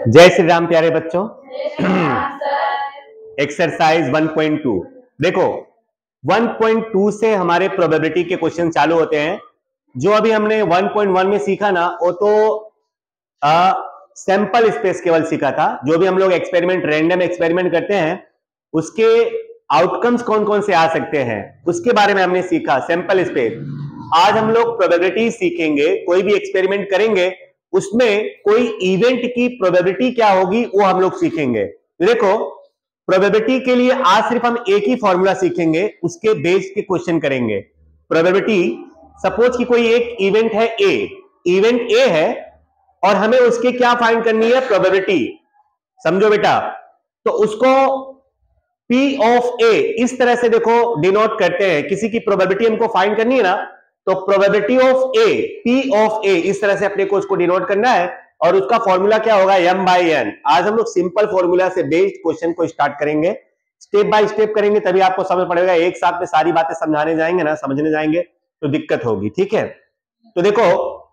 जय श्री राम प्यारे बच्चों। एक्सरसाइज 1.2 देखो, 1.2 से हमारे प्रोबेबिलिटी के क्वेश्चन चालू होते हैं। जो अभी हमने 1.1 में सीखा ना, वो तो सैंपल स्पेस केवल सीखा था। जो भी हम लोग एक्सपेरिमेंट, रैंडम एक्सपेरिमेंट करते हैं, उसके आउटकम्स कौन कौन से आ सकते हैं उसके बारे में हमने सीखा, सैंपल स्पेस। आज हम लोग प्रोबेबिलिटी सीखेंगे। कोई भी एक्सपेरिमेंट करेंगे, उसमें कोई इवेंट की प्रोबेबिलिटी क्या होगी वो हम लोग सीखेंगे। देखो, प्रोबेबिलिटी के लिए आज सिर्फ हम एक ही फॉर्मूला सीखेंगे, उसके बेस के क्वेश्चन करेंगे। प्रोबेबिलिटी, सपोज कि कोई एक इवेंट है ए, इवेंट ए है और हमें उसके क्या फाइंड करनी है, प्रोबेबिलिटी। समझो बेटा, तो उसको P ऑफ A इस तरह से देखो डिनोट करते हैं। किसी की प्रोबेबिलिटी हमको फाइंड करनी है ना, तो probability of A, P of A इस तरह से अपने को उसको डिनोट करना है और उसका फॉर्मूला क्या होगा, m/n। आज हम लोग सिंपल फॉर्मूला से बेस्ड क्वेश्चन को स्टार्ट करेंगे, स्टेप बाय स्टेप करेंगे, तभी आपको समझ पड़ेगा। एक साथ में सारी बातें समझाने जाएंगे ना, समझने जाएंगे तो दिक्कत होगी, ठीक है। तो देखो,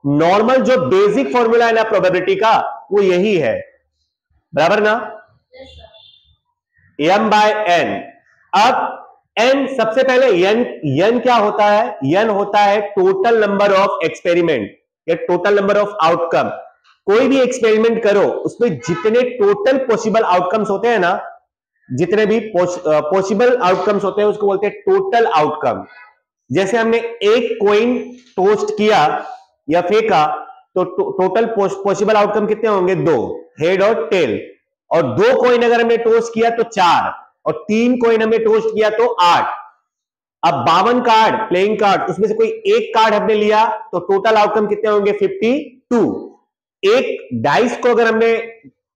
नॉर्मल जो बेसिक फॉर्मूला है ना प्रोबेबिलिटी का, वो यही है, बराबर ना, m/n। अब n सबसे पहले n क्या होता है, n होता है टोटल नंबर ऑफ एक्सपेरिमेंट या टोटल नंबर ऑफ आउटकम। कोई भी एक्सपेरिमेंट करो, उसमें जितने टोटल पॉसिबल आउटकम्स होते हैं ना, जितने भी पॉसिबल आउटकम्स होते हैं उसको बोलते हैं टोटल आउटकम। जैसे हमने एक कॉइन टोस्ट किया या फेंका, तो टोटल पॉसिबल आउटकम कितने होंगे, 2, हेड और टेल। और 2 कॉइन अगर हमने टोस्ट किया तो 4, और 3 कॉइन हमने टोस्ट किया तो 8। अब 52 कार्ड, प्लेइंग कार्ड, उसमें से कोई एक कार्ड हमने लिया तो टोटल आउटकम कितने होंगे, 52। एक डाइस को अगर हमने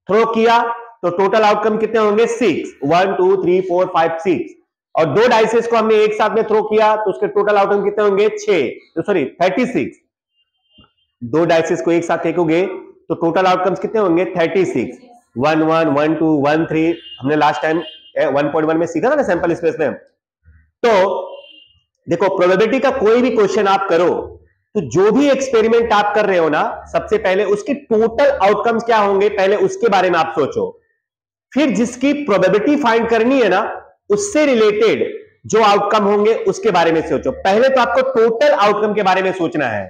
थ्रो किया तो टोटल आउटकम कितने होंगे, 6, 1 2 3 4 5 6। और 2 डाइसेस को हमने एक साथ में थ्रो किया तो उसके टोटल आउटकम कितने होंगे, 36। 2 डाइसेस को एक साथ फेंकोगे तो टोटल आउटकम्स कितने होंगे, 36। 1 1 1 2 1 3 हमने लास्ट टाइम 1.1 में सीखा था ना, सैंपल स्पेस में। तो देखो, प्रोबेबिलिटी का कोई भी क्वेश्चन आप करो, तो जो भी एक्सपेरिमेंट आप कर रहे हो ना, सबसे पहले उसके टोटल आउटकम्स क्या होंगे, पहले उसके बारे में आप सोचो। फिर जिसकी प्रोबेबिलिटी फाइंड करनी है ना, उससे रिलेटेड जो आउटकम होंगे उसके बारे में सोचो। पहले तो आपको टोटल आउटकम के बारे में सोचना है,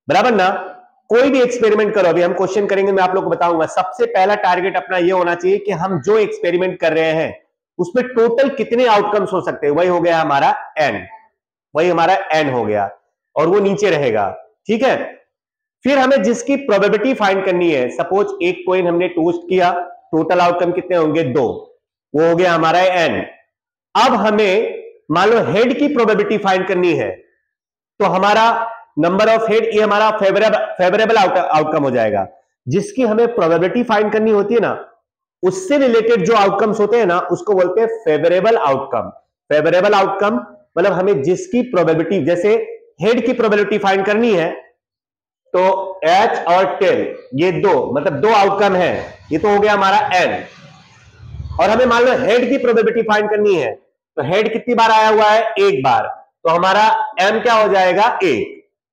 बराबर ना। कोई भी एक्सपेरिमेंट करो, अभी हम क्वेश्चन करेंगे, मैं आप लोग को बताऊंगा। सबसे पहला टारगेट अपना ये होना चाहिए कि हम जो एक्सपेरिमेंट कर रहे हैं उसमें टोटल कितने आउटकम्स हो सकते हैं, वही हो गया हमारा n, वही हमारा n हो गया, और वो नीचे रहेगा, ठीक है। फिर हमें जिसकी प्रोबेबिलिटी फाइंड करनी है, सपोज एक कॉइन हमने टोस्ट किया, टोटल आउटकम कितने होंगे, 2, वो हो गया हमारा n। अब हमें मान लो हेड की प्रोबेबिलिटी फाइंड करनी है, तो हमारा नंबर ऑफ हेड, ये हमारा फेवरेबल आउटकम हो जाएगा। जिसकी हमें प्रोबेबिलिटी फाइंड करनी होती है ना, उससे रिलेटेड जो आउटकम्स होते हैं ना, उसको बोलते हैं फेवरेबल आउटकम। फेवरेबल आउटकम मतलब हमें जिसकी प्रोबेबिलिटी, जैसे हेड की प्रोबेबिलिटी फाइंड करनी है, तो एच और टेल, ये 2, मतलब 2 आउटकम है, ये तो हो गया हमारा n। और हमें मान लो हेड की प्रोबेबिलिटी फाइंड करनी है, तो हेड कितनी बार आया हुआ है, एक बार, तो हमारा m क्या हो जाएगा, 1।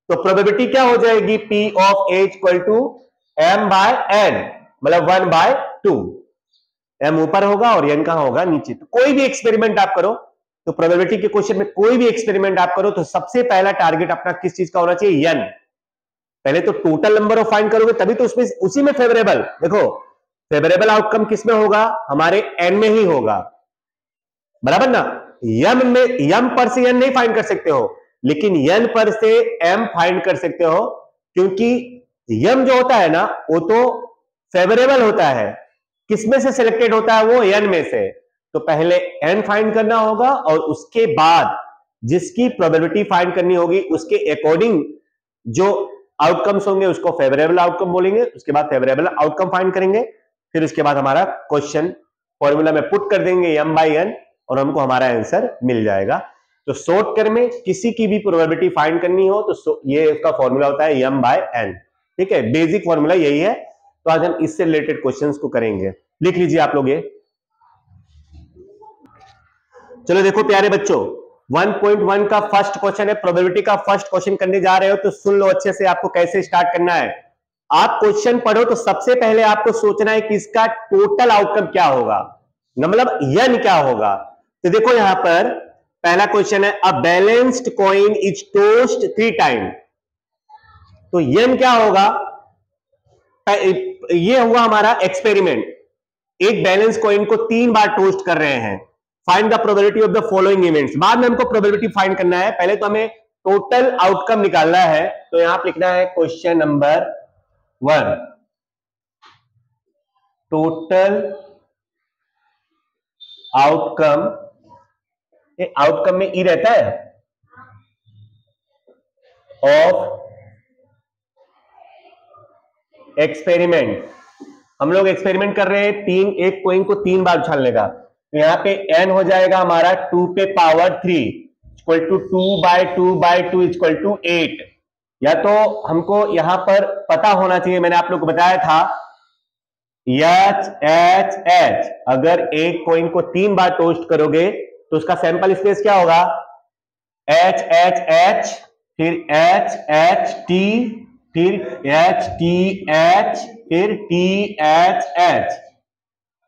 तो प्रोबेबिलिटी क्या हो जाएगी, P of A equal to m/n, मतलब 1/2। m ऊपर होगा और n कहां होगा, नीचे। तो कोई भी एक्सपेरिमेंट आप करो, तो प्रोबेबिलिटी के क्वेश्चन में कोई भी एक्सपेरिमेंट आप करो, तो सबसे पहला टारगेट अपना किस चीज का होना चाहिए, n। पहले तो टोटल नंबर ऑफ फाइंड करोगे, तभी तो उसमें उसी में फेवरेबल, देखो फेवरेबल आउटकम किसमें होगा, हमारे n में ही होगा, बराबर ना। m पर से n नहीं फाइंड कर सकते हो, लेकिन n पर से m फाइंड कर सकते हो, क्योंकि m जो होता है ना, वो तो फेवरेबल होता है। किसमें से सिलेक्टेड होता है, वो n में से। तो पहले n फाइंड करना होगा और उसके बाद जिसकी प्रोबेबिलिटी फाइंड करनी होगी, उसके अकॉर्डिंग जो आउटकम्स होंगे उसको फेवरेबल आउटकम बोलेंगे। उसके बाद फेवरेबल आउटकम फाइंड करेंगे, फिर उसके बाद हमारा क्वेश्चन फॉर्मूला में पुट कर देंगे m/n, और हमको हमारा आंसर मिल जाएगा। तो शॉर्टकट में किसी की भी प्रोबेबिलिटी फाइंड करनी हो तो ये उसका फॉर्मूला होता है m/n, ठीक है। बेसिक फॉर्मूला यही है। तो आज हम इससे रिलेटेड क्वेश्चंस को करेंगे। लिख लीजिए आप लोग ये। चलो देखो प्यारे बच्चों, 1.1 का फर्स्ट क्वेश्चन है, प्रोबेबिलिटी का फर्स्ट क्वेश्चन करने जा रहे हो, तो सुन लो अच्छे से आपको कैसे स्टार्ट करना है। आप क्वेश्चन पढ़ो तो सबसे पहले आपको सोचना है कि इसका टोटल आउटकम क्या होगा, मतलब यन क्या होगा। तो देखो यहां पर पहला क्वेश्चन है, a balanced coin is toast 3 time. तो यन क्या होगा, ये हुआ हमारा एक्सपेरिमेंट, एक बैलेंस कॉइन को 3 बार टोस्ट कर रहे हैं। Find the probability of the following events. बाद में हमको प्रोबेबिलिटी फाइंड करना है, पहले तो हमें टोटल आउटकम निकालना है। तो यहां पर लिखना है question number 1, total outcome, outcome में ई रहता है, ऑफ एक्सपेरिमेंट। हम लोग एक्सपेरिमेंट कर रहे हैं एक कॉइन को 3 बार उछालने का। तो यहां पे n हो जाएगा हमारा 2 पे power 3 equal to 2/2/2 equal to 8। या तो हमको यहां पर पता होना चाहिए, मैंने आप लोग को बताया था H अगर एक कॉइन को 3 बार टोस्ट करोगे तो उसका सैंपल स्पेस क्या होगा, H फिर HT फिर HTH फिर THH।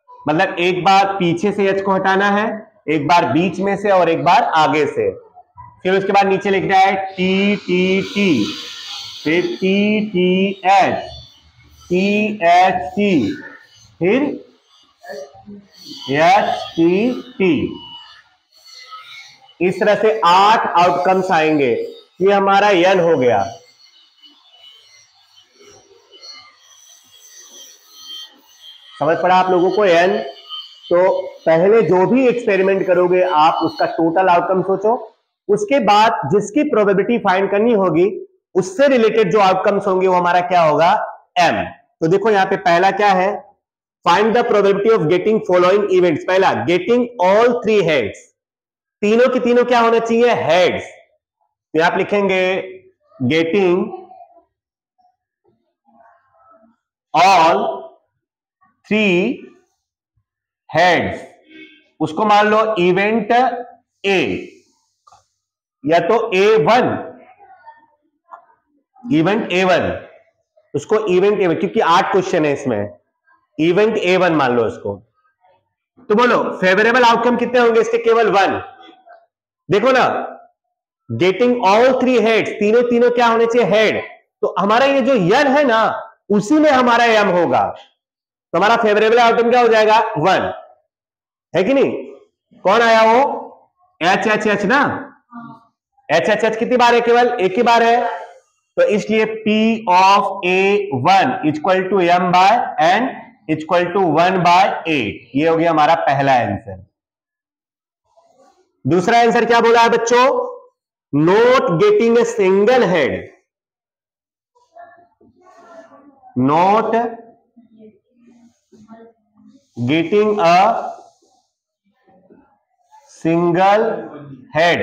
मतलब एक बार पीछे से H को हटाना है, एक बार बीच में से और एक बार आगे से। फिर उसके बाद नीचे लिखना है TTT फिर TTH THT फिर HTT। इस तरह से 8 आउटकम्स आएंगे। ये हमारा n हो गया। समझ पड़ा आप लोगों को n? तो पहले जो भी एक्सपेरिमेंट करोगे आप उसका टोटल आउटकम सोचो, उसके बाद जिसकी प्रोबेबिलिटी फाइंड करनी होगी उससे रिलेटेड जो आउटकम्स होंगे वो हमारा क्या होगा, m। तो देखो यहां पे पहला क्या है, find the probability of getting following events. पहला, गेटिंग ऑल 3 हेड्स, तीनों की तीनों क्या होना चाहिए, हेड्स। तो आप लिखेंगे गेटिंग ऑल 3 हेड्स, उसको मान लो इवेंट ए या तो A1, इवेंट A1, उसको इवेंट A1, क्योंकि 8 क्वेश्चन है इसमें, इवेंट A1 मान लो इसको। तो बोलो फेवरेबल आउटकम कितने होंगे इसके, केवल 1। देखो ना, गेटिंग ऑल 3 हेड्स, तीनों तीनों क्या होने चाहिए, हेड। तो हमारा ये जो यन है ना, उसी में हमारा एम होगा। तो हमारा फेवरेबल आउटकम क्या हो जाएगा, 1 है कि नहीं। कौन आया वो, HHH ना, HHH कितनी बार है, केवल एक ही बार है। तो इसलिए P of A1 equal to M by N equal to 1/8। ये हो गया हमारा पहला आंसर। दूसरा आंसर क्या बोला है बच्चों, not getting a single head, not getting a single head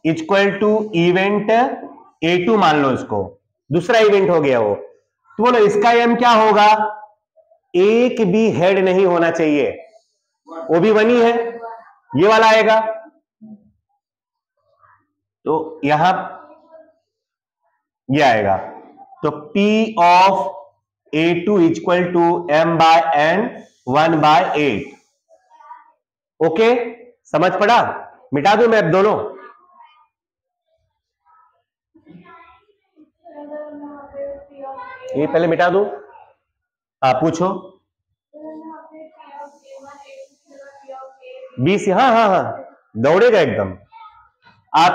equal to event A2 मान लो इसको, दूसरा इवेंट हो गया वो। तो बोलो इसका एम क्या होगा, एक भी हेड नहीं होना चाहिए, वो भी 1 ही है, ये वाला आएगा। तो यहां ये आएगा, तो P of A2 equal to M by N 1/8। Okay, समझ पड़ा। मिटा दूं मैं अब दोनों, ये पहले मिटा दूं, पूछो। 20, हाँ हाँ हाँ, दौड़ेगा एकदम। आप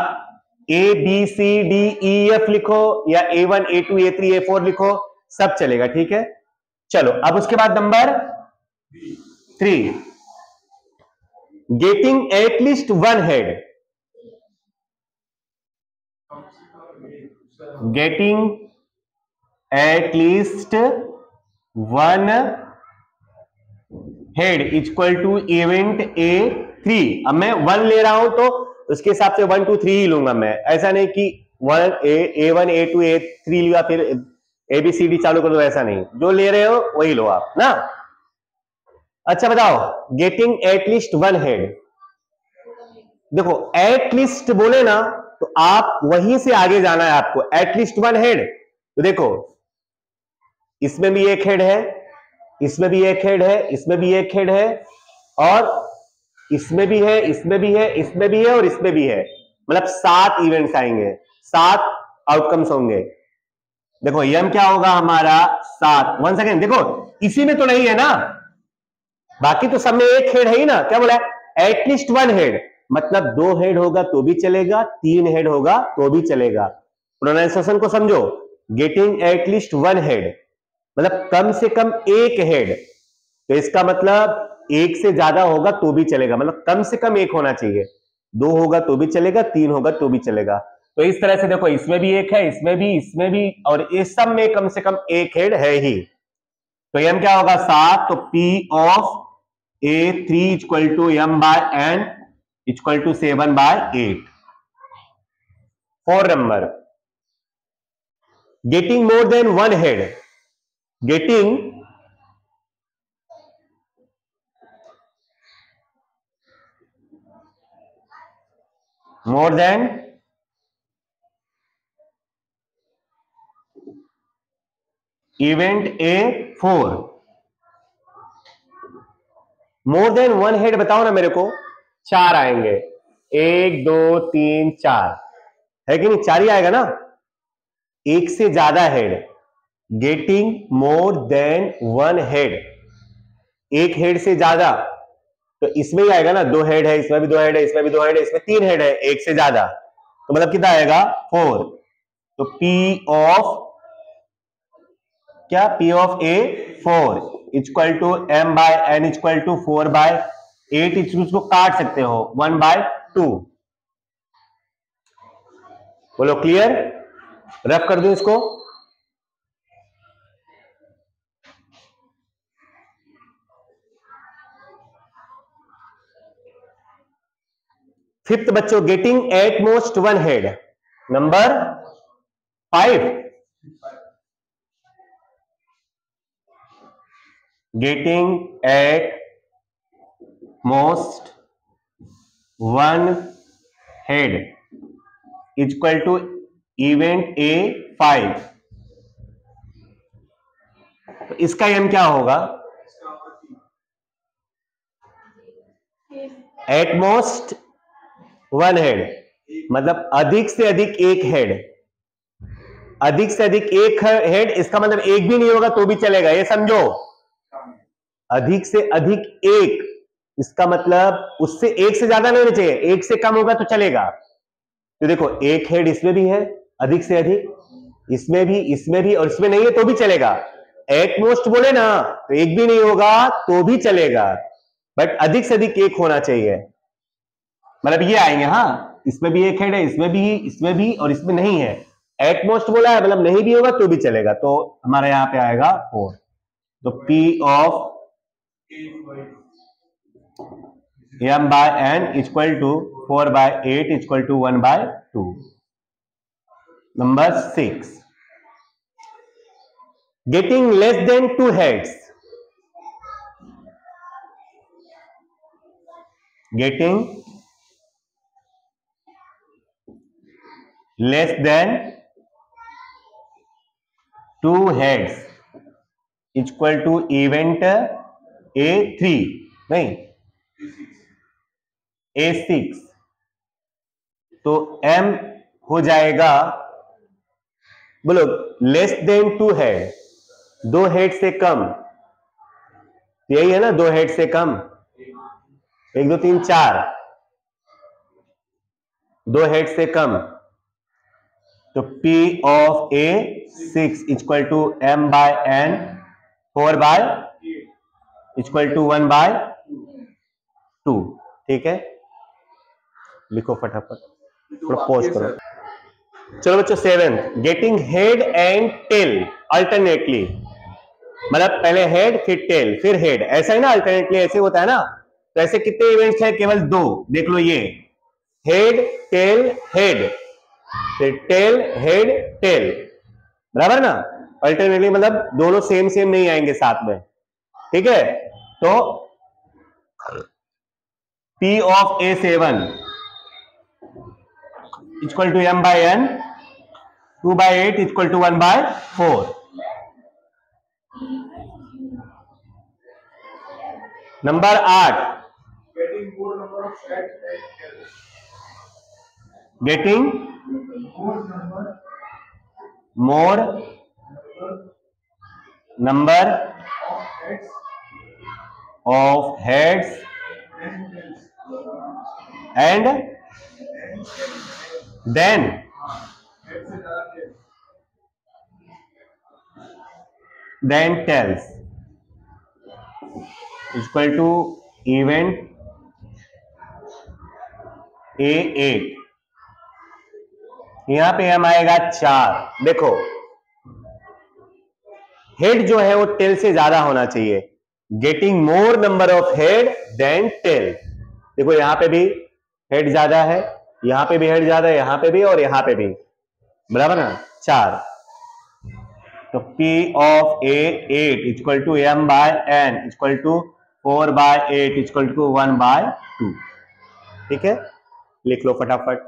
ABCDEF लिखो या A1 A2 A3 A4 लिखो, सब चलेगा, ठीक है। चलो अब उसके बाद number 3, getting at least 1 head, getting at least 1 head equal to event A3। अब मैं 1 ले रहा हूं तो उसके हिसाब से 1 2 3 ही लूंगा मैं, ऐसा नहीं कि A1 A2 A3 लिया फिर ABCD चालू कर दो, ऐसा नहीं, जो ले रहे हो वही लो आप ना। अच्छा बताओ, गेटिंग एटलीस्ट 1 हेड, देखो एटलीस्ट बोले ना तो आप वहीं से आगे जाना है आपको, एटलीस्ट 1 हेड। तो देखो इसमें भी एक हेड है, इसमें भी एक हेड है, इसमें भी एक हेड है, और इसमें भी है, इसमें भी है, इसमें भी है, और इसमें भी है। मतलब 7 इवेंट्स आएंगे, 7 आउटकम्स होंगे। देखो यम क्या होगा हमारा 7। वन सेकेंड, देखो इसी में तो नहीं है ना, बाकी तो सब में एक हेड है ही ना। क्या बोला है? एटलीस्ट 1 हेड, मतलब 2 हेड होगा तो भी चलेगा, 3 हेड होगा तो भी चलेगा। प्रोनाउंसिएशन को समझो, गेटिंग एटलीस्ट 1 हेड मतलब कम से कम एक हेड, तो इसका मतलब एक से ज्यादा होगा तो भी चलेगा, मतलब कम से कम एक होना चाहिए। 2 होगा तो भी चलेगा, 3 होगा तो भी चलेगा। तो इस तरह से देखो, इसमें भी एक है, इसमें भी, और इस सब में कम से कम एक हेड है ही। तो एम क्या होगा 7, तो P of A3 equal to M by N equal to 7 by 8। 4 number, getting more than 1 head, getting more than event A4, more than 1 head बताओ ना मेरे को। 4 आएंगे, 1 2 3 4 है कि नहीं? 4 ही आएगा ना। एक से ज्यादा head, getting more than 1 head, एक हेड से ज्यादा, तो इसमें ही आएगा ना। 2 हेड है, इसमें भी 2 हेड है, इसमें भी 2 हेड है, इसमें 3 हेड है, एक से ज्यादा, तो मतलब कितना आएगा 4। तो P ऑफ क्या, P of A4 equal to M by N equal to 4 by 8, इसको काट सकते हो 1 बाय 2। बोलो क्लियर? रफ कर दूं इसको। फिफ्थ बच्चों, getting at most 1 head, number 5, getting at most 1 head equal to event A5। तो इसका एम क्या होगा? एट मोस्ट 1 हेड मतलब अधिक से अधिक एक हेड, अधिक से अधिक एक हेड, इसका मतलब एक भी नहीं होगा तो भी चलेगा, ये समझो। अधिक से अधिक एक, इसका मतलब उससे एक से ज्यादा नहीं होना चाहिए, एक से कम होगा तो चलेगा। तो देखो एक हेड इसमें भी है अधिक से अधिक, इसमें भी और इसमें नहीं है तो भी चलेगा। एट मोस्ट बोले ना तो एक भी नहीं होगा तो भी चलेगा, बट अधिक से अधिक एक होना चाहिए, मतलब ये आएंगे। हाँ, इसमें भी एक हेड है, इसमें भी और इसमें नहीं है। एट मोस्ट बोला है मतलब नहीं भी होगा तो भी चलेगा, तो हमारे यहां पे आएगा 4। तो P of M by N equal to 4 by 8 equal to 1 bye 2। Number 6, getting less than 2 heads, getting less than 2 heads equal to event A3, नहीं A6। तो M हो जाएगा, बोलो लेस देन 2 हेड, 2 हेड से कम, यही है ना, 2 हेड से कम, 1 2 3 4, 2 हेड से कम। तो P of A6 equal to M by N 4 by equal to 1 bye 2। ठीक है, लिखो फटाफट, थोड़ा पॉज करो। चलो बच्चों 7, getting head and tail alternately, मतलब पहले हेड फिर टेल फिर हेड, ऐसा ही ना, अल्टरनेटली ऐसे होता है ना। तो ऐसे कितने इवेंट्स है? केवल 2, देख लो ये, हेड टेल हेड, फिर टेल हेड टेल, बराबर ना। अल्टरनेटली मतलब दोनों सेम सेम नहीं आएंगे साथ में, ठीक है। तो P of A7 equal to M by N 2 by 8 equal to 1 by 4। Number 8, getting more number of heads and than tails equal to event A8। यहां पे हम आएगा 4। देखो हेड जो है वो टेल से ज्यादा होना चाहिए, getting more number of head than tail. देखो यहां पे भी हेड ज्यादा है, यहां पे भी हेड ज्यादा है, यहां पे भी और यहां पे भी, बराबर ना, 4। तो P of A8 equal to M by N equal to 4/8 equal to 1/2। ठीक है, लिख लो फटाफट।